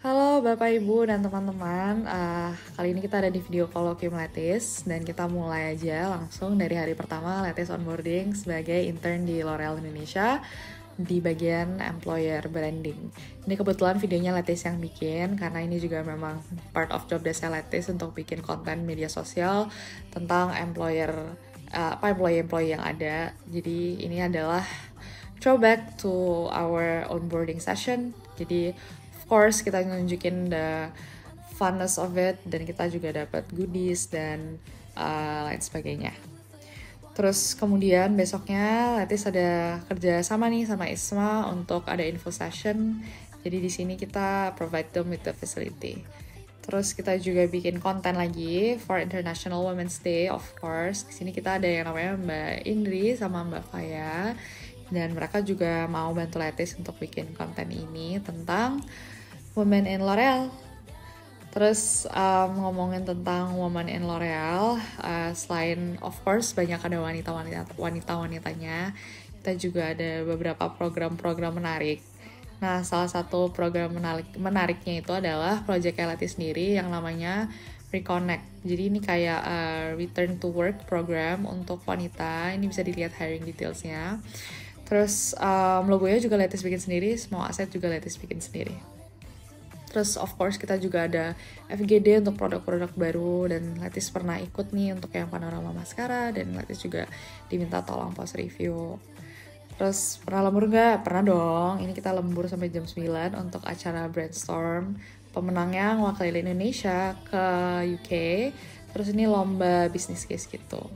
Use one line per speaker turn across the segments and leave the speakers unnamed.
Halo Bapak Ibu dan teman-teman, kali ini kita ada di video Colloquium Lattice dan kita mulai aja langsung dari hari pertama Lattice onboarding sebagai intern di L'Oreal Indonesia di bagian employer branding. Ini kebetulan videonya Lattice yang bikin karena ini juga memang part of job desk Lattice untuk bikin konten media sosial tentang employee yang ada. Jadi ini adalah throwback to our onboarding session. Jadi of course kita nunjukin the funness of it dan kita juga dapat goodies dan lain sebagainya. Terus kemudian besoknya Latis ada kerja sama nih sama Isma untuk ada info session. Jadi di sini kita provide them with the facility. Terus kita juga bikin konten lagi for International Women's Day, of course. Di sini kita ada yang namanya Mbak Indri sama Mbak Faya. Dan mereka juga mau bantu Latis untuk bikin konten ini tentang Women in L'Oreal. Terus ngomongin tentang Women in L'Oreal, selain of course banyak ada wanita-wanitanya, kita juga ada beberapa program-program menarik. Nah, salah satu program menariknya itu adalah Project Elati sendiri yang namanya Reconnect. Jadi ini kayak return to work program untuk wanita. Ini bisa dilihat hiring detailsnya. Terus logonya juga Latis bikin sendiri, semua aset juga Latis bikin sendiri. Terus of course kita juga ada FGD untuk produk-produk baru dan Latis pernah ikut nih untuk yang panorama maskara dan Latis juga diminta tolong post review. Terus pernah lembur nggak? Pernah dong, ini kita lembur sampai jam 9 untuk acara brainstorm. Pemenangnya ngewakili Indonesia ke UK, terus ini lomba bisnis case gitu.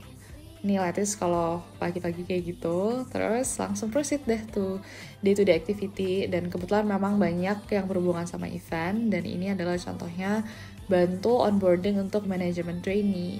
Ini Latis kalau pagi-pagi kayak gitu, terus langsung proceed deh tuh day-to-day activity. Dan kebetulan memang banyak yang berhubungan sama event, dan ini adalah contohnya bantu onboarding untuk manajemen trainee.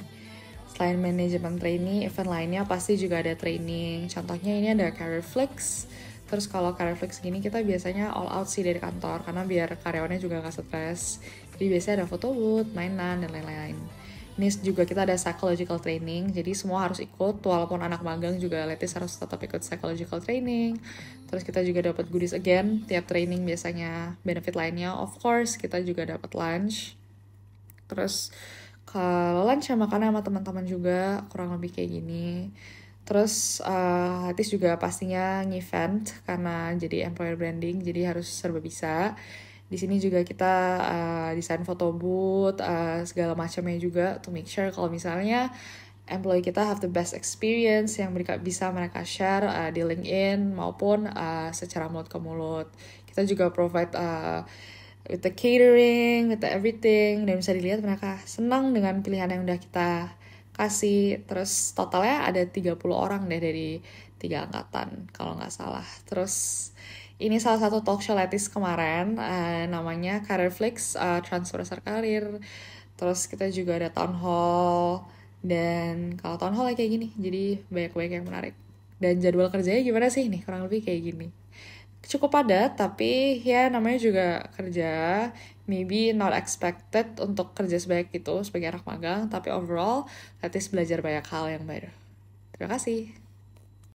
Selain manajemen trainee, event lainnya pasti juga ada training. Contohnya ini ada Career Flex. Terus kalau Career Flex gini kita biasanya all out sih dari kantor, karena biar karyawannya juga gak stres. Jadi biasanya ada photo booth, mainan, dan lain-lain. Ini juga kita ada psychological training, jadi semua harus ikut, walaupun anak magang juga Latis harus tetap ikut psychological training. Terus kita juga dapat goodies again, tiap training biasanya benefit lainnya, of course kita juga dapat lunch. Terus kalau lunch ya makannya sama teman-teman juga, kurang lebih kayak gini. Terus Latis juga pastinya nge-event, karena jadi employer branding, jadi harus serba bisa. Di sini juga kita desain foto booth, segala macamnya juga to make sure kalau misalnya employee kita have the best experience yang bisa mereka share di LinkedIn maupun secara mulut ke mulut. Kita juga provide with the catering, with the everything, dan bisa dilihat mereka senang dengan pilihan yang udah kita kasih. Terus totalnya ada 30 orang deh dari 3 angkatan kalau nggak salah. Terus ini salah satu talk show Latis kemarin, namanya Career Flex, Transversal Career. Terus kita juga ada town hall, dan kalau town hall kayak gini, jadi banyak-banyak yang menarik. Dan jadwal kerjanya gimana sih nih? Kurang lebih kayak gini. Cukup padat, tapi ya namanya juga kerja. Maybe not expected untuk kerja sebanyak itu sebagai anak magang, tapi overall Latis belajar banyak hal yang baru. Terima kasih.